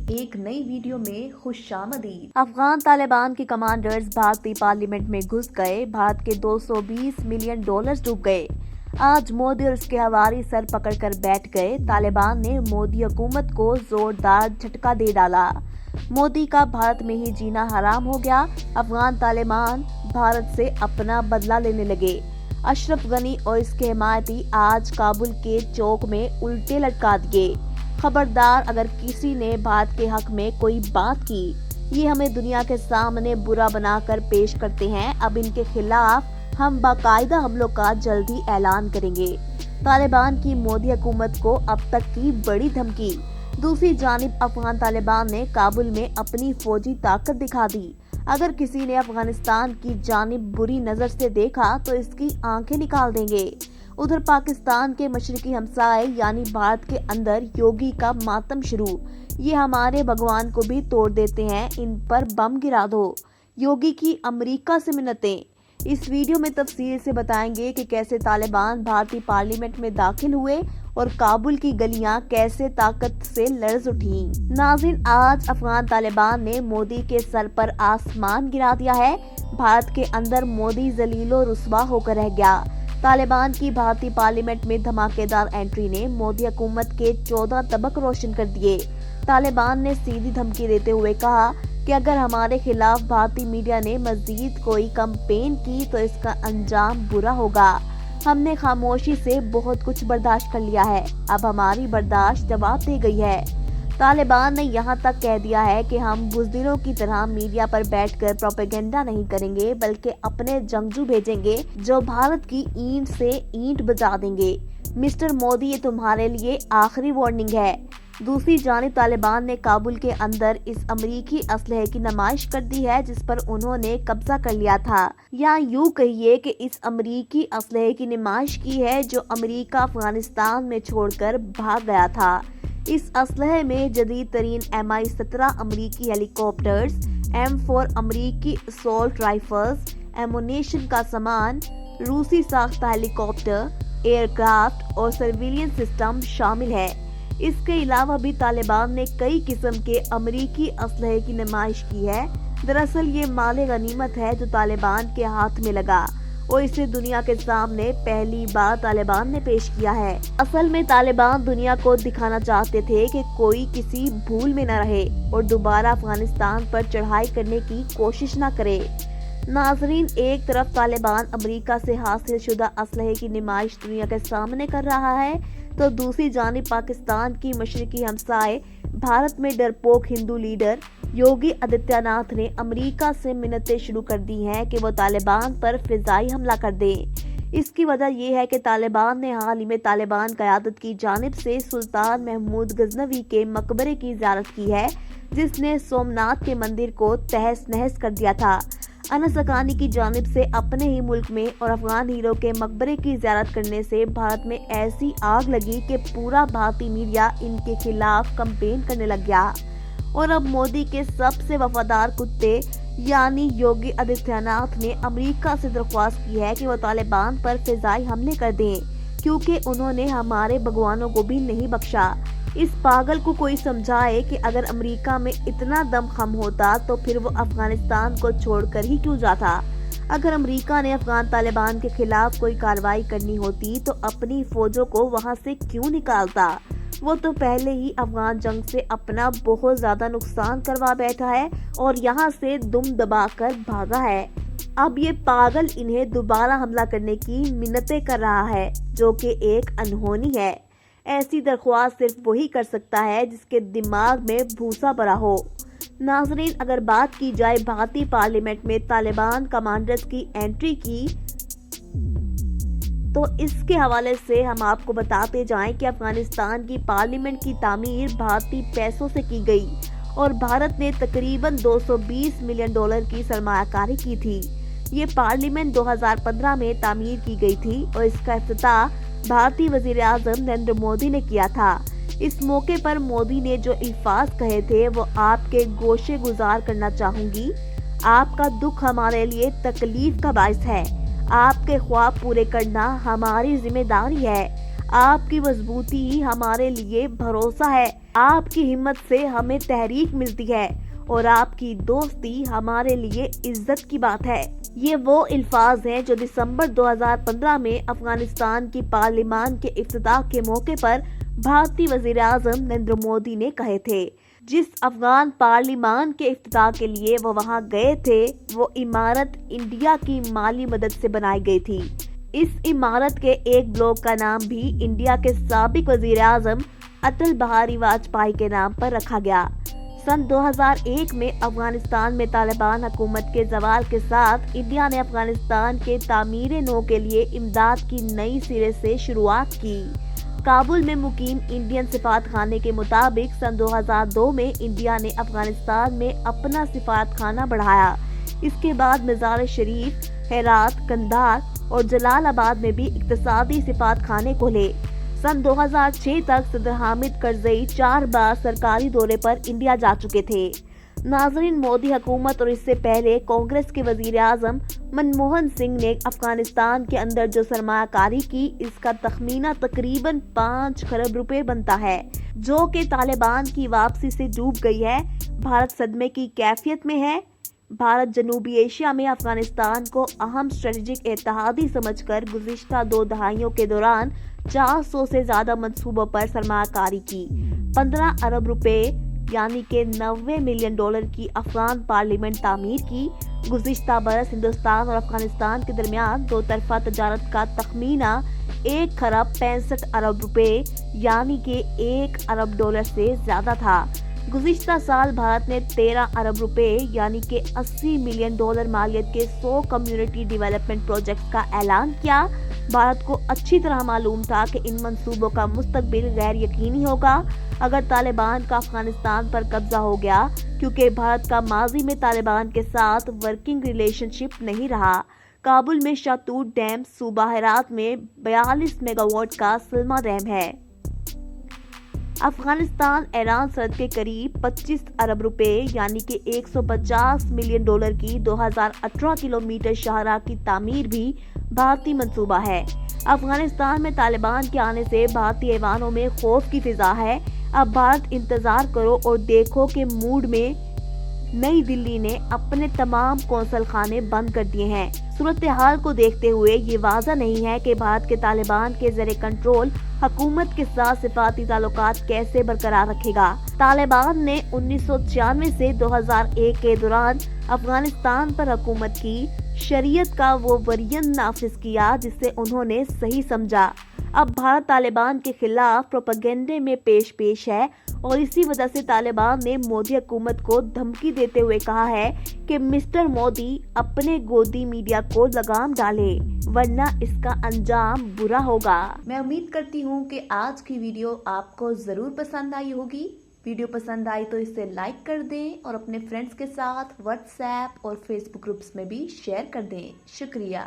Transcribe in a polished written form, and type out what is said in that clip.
एक नई वीडियो में खुशामदीद। अफगान तालिबान के कमांडर्स भारतीय पार्लियामेंट में घुस गए। भारत के 220 मिलियन डॉलर डूब गए। आज मोदी और उसके हवारी सर पकड़कर बैठ गए। तालिबान ने मोदी हुकूमत को जोरदार झटका दे डाला। मोदी का भारत में ही जीना हराम हो गया। अफगान तालिबान भारत से अपना बदला लेने लगे। अशरफ गनी और इसके हिमायती आज काबुल के चौक में उल्टे लटका दिए। खबरदार अगर किसी ने भारत के हक में कोई बात की, ये हमें दुनिया के सामने बुरा बनाकर पेश करते हैं। अब इनके खिलाफ हम बाकायदा हमलों का जल्दी ऐलान करेंगे। तालिबान की मोदी हुकूमत को अब तक की बड़ी धमकी। दूसरी जानिब अफगान तालिबान ने काबुल में अपनी फौजी ताकत दिखा दी। अगर किसी ने अफगानिस्तान की जानिब बुरी नजर से देखा तो इसकी आंखें निकाल देंगे। उधर पाकिस्तान के मशरकी हमसाए यानी भारत के अंदर योगी का मातम शुरू। ये हमारे भगवान को भी तोड़ देते हैं, इन पर बम गिरा दो। योगी की अमेरिका से मिन्नतें। इस वीडियो में तफसील से बताएंगे कि कैसे तालिबान भारतीय पार्लियामेंट में दाखिल हुए और काबुल की गलियां कैसे ताकत से लर्ज उठी। नाज़रीन, आज अफगान तालिबान ने मोदी के सर पर आसमान गिरा दिया है। भारत के अंदर मोदी जलीलो रुस्वा होकर रह गया। तालिबान की भारतीय पार्लियामेंट में धमाकेदार एंट्री ने मोदी हुकूमत के 14 तबक रोशन कर दिए। तालिबान ने सीधी धमकी देते हुए कहा कि अगर हमारे खिलाफ भारतीय मीडिया ने मजीद कोई कैंपेन की तो इसका अंजाम बुरा होगा। हमने खामोशी से बहुत कुछ बर्दाश्त कर लिया है, अब हमारी बर्दाश्त जवाब दे गई है। तालिबान ने यहाँ तक कह दिया है कि हम बुज़दिलों की तरह मीडिया पर बैठकर प्रोपेगेंडा नहीं करेंगे, बल्कि अपने जंगजू भेजेंगे जो भारत की ईंट से ईंट बजा देंगे। मिस्टर मोदी, ये तुम्हारे लिए आखिरी वार्निंग है। दूसरी जानिब तालिबान ने काबुल के अंदर इस अमरीकी असलहे की नुमाइश कर दी है जिस पर उन्होंने कब्जा कर लिया था, या यूं कहिए कि इस अमरीकी असलहे की नुमाइश की है जो अमरीका अफगानिस्तान में छोड़कर भाग गया था। इस असलहे में जदीद तरीन MI-17 अमरीकी हेलीकॉप्टर्स, M4 अमरीकी असॉल्ट राइफल्स, एमुनेशन का सामान, रूसी साख्ता हेलीकॉप्टर, एयरक्राफ्ट और सर्विलियंस सिस्टम शामिल है। इसके अलावा भी तालिबान ने कई किस्म के अमरीकी असलहे की नुमाइश की है। दरअसल ये माले गनीमत है जो तालिबान के हाथ में लगा और इसे दुनिया के सामने पहली बार तालिबान ने पेश किया है। असल में तालिबान दुनिया को दिखाना चाहते थे कि कोई किसी भूल में न रहे और दोबारा अफगानिस्तान पर चढ़ाई करने की कोशिश न करे। नाजरीन, एक तरफ तालिबान अमेरिका से हासिल शुदा असलहे की नुमाइश दुनिया के सामने कर रहा है तो दूसरी जानिब पाकिस्तान की मशरकी हमसाए भारत में डरपोक हिंदू लीडर योगी आदित्यनाथ ने अमेरिका से मिन्नतें शुरू कर दी हैं कि वो तालिबान पर फिजाई हमला कर दें। इसकी वजह यह है कि तालिबान ने हाल ही में तालिबान क़यादत की जानिब से सुल्तान महमूद गजनवी के मकबरे की ज़ियारत की है, जिसने सोमनाथ के मंदिर को तहस नहस कर दिया था। अनस हक्कानी की जानिब से अपने ही मुल्क में और अफगान हीरो के मकबरे की ज़ियारत करने से भारत में ऐसी आग लगी कि पूरा भारतीय मीडिया इनके खिलाफ कैंपेन करने लग गया। और अब मोदी के सबसे वफादार कुत्ते यानी योगी आदित्यनाथ ने अमेरिका से दरख्वास्त की है कि वो तालिबान पर फिजाई हमले कर दें, क्योंकि उन्होंने हमारे भगवानों को भी नहीं बख्शा। इस पागल को कोई समझाए कि अगर अमेरिका में इतना दम खम होता तो फिर वो अफगानिस्तान को छोड़कर ही क्यों जाता। अगर अमेरिका ने अफगान तालिबान के खिलाफ कोई कार्रवाई करनी होती तो अपनी फौजों को वहां से क्यों निकालता। वो तो पहले ही अफगान जंग से अपना बहुत ज्यादा नुकसान करवा बैठा है और यहाँ से दुम दबाकर भागा है। अब ये पागल इन्हें दोबारा हमला करने की मिन्नतें कर रहा है, जो कि एक अनहोनी है। ऐसी दरख्वास्त सिर्फ वही कर सकता है जिसके दिमाग में भूसा भरा हो। नाजरीन, अगर बात की जाए भारतीय पार्लियामेंट में तालिबान कमांडर्स की एंट्री की तो इसके हवाले से हम आपको बताते जाएं कि अफगानिस्तान की पार्लियामेंट की तामीर भारतीय पैसों से की गई और भारत ने तकरीबन 220 मिलियन डॉलर की सरमायाकारी की थी। ये पार्लियामेंट 2015 में तामीर की गई थी और इसका इफ्तिताह भारतीय वजीर आज़म नरेंद्र मोदी ने किया था। इस मौके पर मोदी ने जो अल्फाज कहे थे वो आपके गोशे गुजार करना चाहूंगी। आपका दुख हमारे लिए तकलीफ का बाइस है। आपके ख्वाब पूरे करना हमारी जिम्मेदारी है। आपकी मजबूती ही हमारे लिए भरोसा है। آپ کی ہمت سے ہمیں تحریک ملتی ہے اور آپ کی دوستی ہمارے لیے عزت کی بات ہے۔ یہ وہ الفاظ ہیں جو دسمبر 2015 میں افغانستان کی پارلیمان کے افتتاح کے موقع پر بھارتی وزیر اعظم نریندر مودی نے کہے تھے۔ جس افغان پارلیمان کے افتتاح کے لیے وہ وہاں گئے تھے، وہ عمارت انڈیا کی مالی مدد سے بنائی گئی تھی۔ اس عمارت کے ایک بلاک کا نام بھی انڈیا کے سابق وزیر اعظم اٹل بہاری واجپئی کے نام پر رکھا گیا۔ سن 2001 میں افغانستان میں طالبان حکومت کے زوال کے ساتھ انڈیا نے افغانستان کے تعمیر نو کے لیے امداد کی نئی سرے سے شروعات کی۔ کابل میں مقیم انڈین سفارت خانے کے مطابق سن 2002 میں انڈیا نے افغانستان میں اپنا سفارت خانہ بڑھایا۔ اس کے بعد مزار شریف، ہرات، قندھار اور جلال آباد میں بھی اقتصادی سفارت خانے کھولے۔ سن 2006 تک صدر حامد کرزئی 4 بار سرکاری دورے پر انڈیا جا چکے تھے۔ ناظرین، مودی حکومت اور اس سے پہلے کانگریس کے وزیر اعظم منموہن سنگھ نے افغانستان کے اندر جو سرمایہ کاری کی، اس کا تخمینہ تقریباً 5 کھرب روپے بنتا ہے، جو کہ طالبان کی واپسی سے ڈوب گئی ہے۔ بھارت صدمے کی کیفیت میں ہے۔ بھارت جنوبی ایشیا میں افغانستان کو اہم اسٹریٹجک اتحادی سمجھ کر گزشتہ 2 دہائیوں کے دوران 400 سے زیادہ منصوبوں پر سرمایہ کاری کی۔ 15 ارب روپے یعنی کہ $90 ملین کی افغان پارلیمنٹ تعمیر کی۔ گزشتہ برس ہندوستان اور افغانستان کے درمیان 2 طرفہ تجارت کا تخمینہ 1 کھرب 65 ارب روپے یعنی کہ $1 ارب سے زیادہ تھا۔ گزشتہ سال بھارت نے 13 ارب روپے یعنی کہ $80 ملین مالیت کے 100 کمیونٹی ڈیولپمنٹ پروجیکٹس کا اعلان کیا۔ بھارت کو اچھی طرح معلوم تھا کہ ان منصوبوں کا مستقبل غیر یقینی ہوگا اگر طالبان کا افغانستان پر قبضہ ہو گیا، کیونکہ بھارت کا ماضی میں طالبان کے ساتھ ورکنگ ریلیشن شپ نہیں رہا۔ کابل میں شاہتوت ڈیم صوبہ ہرات میں 42 میگا واٹ کا سلما ڈیم ہے۔ افغانستان ایران سرحد کے قریب 25 ارب روپے یعنی کہ $150 ملین کی 2018 کلومیٹر شاہراہ کی تعمیر بھی بھارتی منصوبہ ہے۔ افغانستان میں طالبان کے آنے سے بھارتی ایوانوں میں خوف کی فضا ہے۔ اب بھارت انتظار کرو اور دیکھو کے موڈ میں نئی دلی نے اپنے تمام قونصل خانے بند کر دیے ہیں۔ صورتحال کو دیکھتے ہوئے یہ واضح نہیں ہے کہ بھارت کے طالبان کے زیر کنٹرول حکومت کے ساتھ سفارتی تعلقات کیسے برقرار رکھے گا۔ طالبان نے 1996 سے 2001 کے دوران افغانستان پر حکومت کی، شریعت کا وہ ویرینٹ نافذ کیا جسے انہوں نے صحیح سمجھا۔ اب بھارت طالبان کے خلاف پروپیگنڈے میں پیش ہے اور اسی وجہ سے طالبان نے مودی حکومت کو دھمکی دیتے ہوئے کہا ہے کہ مسٹر مودی اپنے گودی میڈیا کو لگام ڈالے ورنہ اس کا انجام برا ہوگا۔ میں امید کرتی ہوں کہ آج کی ویڈیو آپ کو ضرور پسند آئی ہوگی۔ ویڈیو پسند آئی تو اسے لائک کر دیں اور اپنے فرینڈز کے ساتھ واٹس ایپ اور فیس بک گروپس میں بھی شیئر کر دیں۔ شکریہ۔